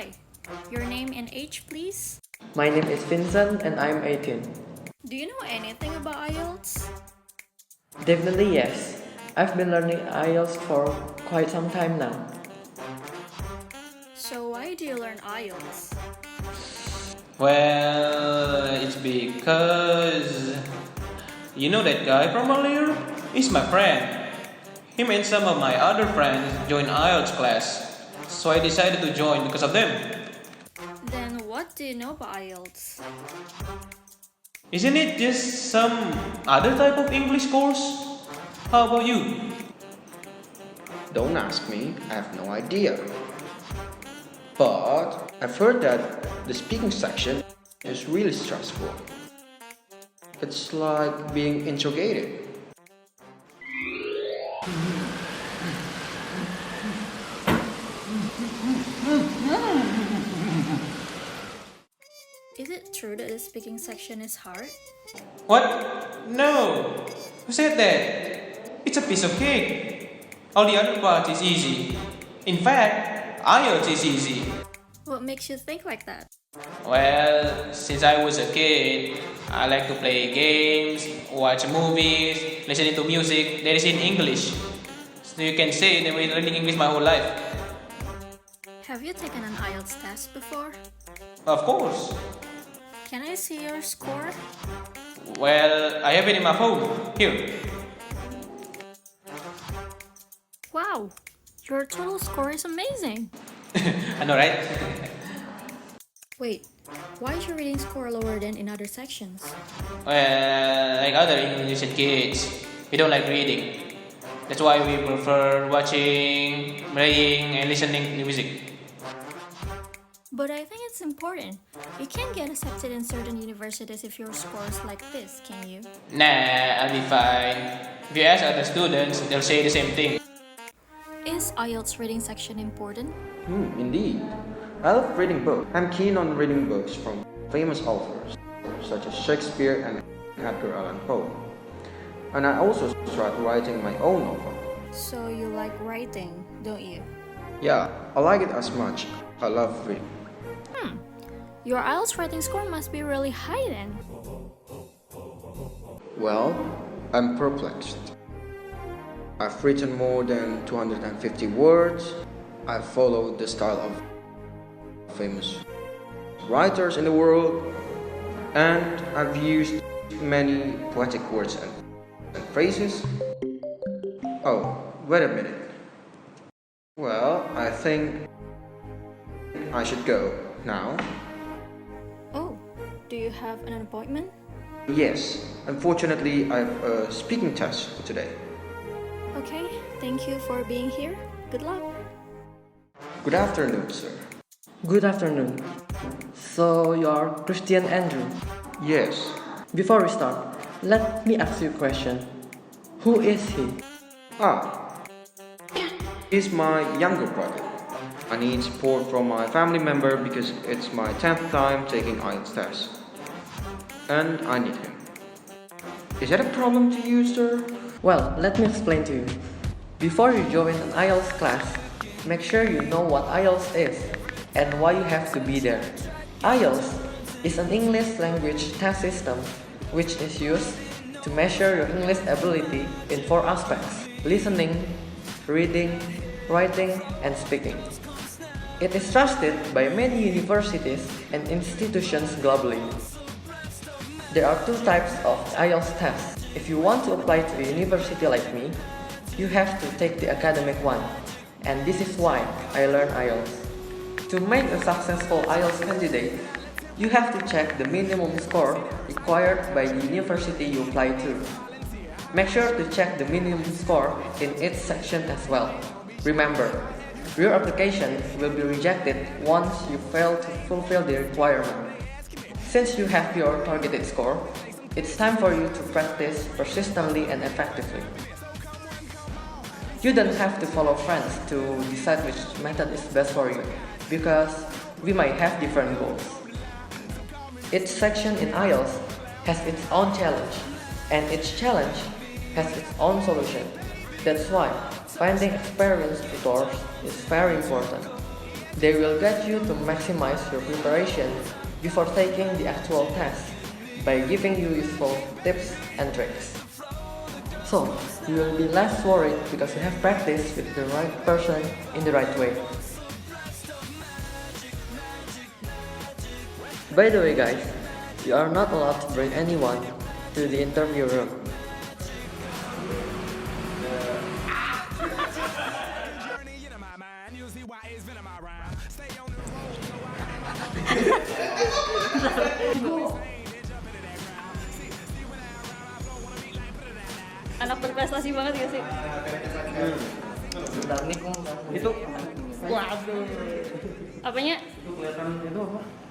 Hi, your name and age, please? My name is Vincent and I'm 18. Do you know anything about IELTS? Definitely yes. I've been learning IELTS for quite some time now. So, why do you learn IELTS? Well, it's because you know that guy from earlier? He's my friend. Him and some of my other friends joined IELTS class, so I decided to join because of them. Then, what do you know about IELTS? Isn't it just some other type of English course? How about you? Don't ask me, I have no idea. But I've heard that the speaking section is really stressful. It's like being interrogated. Is it true that the speaking section is hard? What? No! Who said that? It's a piece of cake. All the other parts is easy. In fact, IELTS is easy. What makes you think like that? Well, since I was a kid, I like to play games, watch movies, listening to music that is in English. So you can say that I've been learning English my whole life. Have you taken an IELTS test before? Of course. Can I see your score? Well, I have it in my phone. Here. Wow, your total score is amazing! I know, right? Wait, why is your reading score lower than in other sections? Well, like other Indonesian kids, we don't like reading. That's why we prefer watching, playing, and listening to music. But I think it's important. You can't get accepted in certain universities if your score is like this, can you? Nah, I'll be fine. If you ask other students, they'll say the same thing. Is IELTS reading section important? Indeed. I love reading books. I'm keen on reading books from famous authors such as Shakespeare and Edgar Allan Poe. And I also started writing my own novel. So you like writing, don't you? Yeah, I like it as much. I love reading. Your IELTS writing score must be really high then. Well, I'm perplexed. I've written more than 250 words. I've followed the style of famous writers in the world, and I've used many poetic words and phrases. Oh, wait a minute. Well, I think I should go now. Oh, do you have an appointment? Yes, unfortunately, I have a speaking test for today. Okay, thank you for being here. Good luck. Good afternoon, sir. Good afternoon. So you're Christian Andrew. Yes, Before we start, let me ask you a question. Who is he? he's my younger brother. I need support from my family member because it's my 10th time taking IELTS test. And I need him. Is that a problem to you, sir? Well, let me explain to you. Before you join an IELTS class, make sure you know what IELTS is and why you have to be there. IELTS is an English language test system which is used to measure your English ability in 4 aspects: listening, reading, writing, and speaking. It is trusted by many universities and institutions globally. There are 2 types of IELTS tests. If you want to apply to a university like me, you have to take the academic one, and this is why I learned IELTS. To make a successful IELTS candidate, you have to check the minimum score required by the university you apply to. Make sure to check the minimum score in each section as well. Remember, your application will be rejected once you fail to fulfill the requirement. Since you have your targeted score, it's time for you to practice persistently and effectively. You don't have to follow friends to decide which method is best for you, because we might have different goals. Each section in IELTS has its own challenge, and each challenge has its own solution. That's why finding experienced tutors is very important. They will get you to maximize your preparation before taking the actual test by giving you useful tips and tricks. So, you will be less worried because you have practiced with the right person in the right way. By the way guys, you are not allowed to bring anyone to the interview room. Anak berprestasi banget gak sih? Itu Waduh. Apanya? kelihatan itu apa?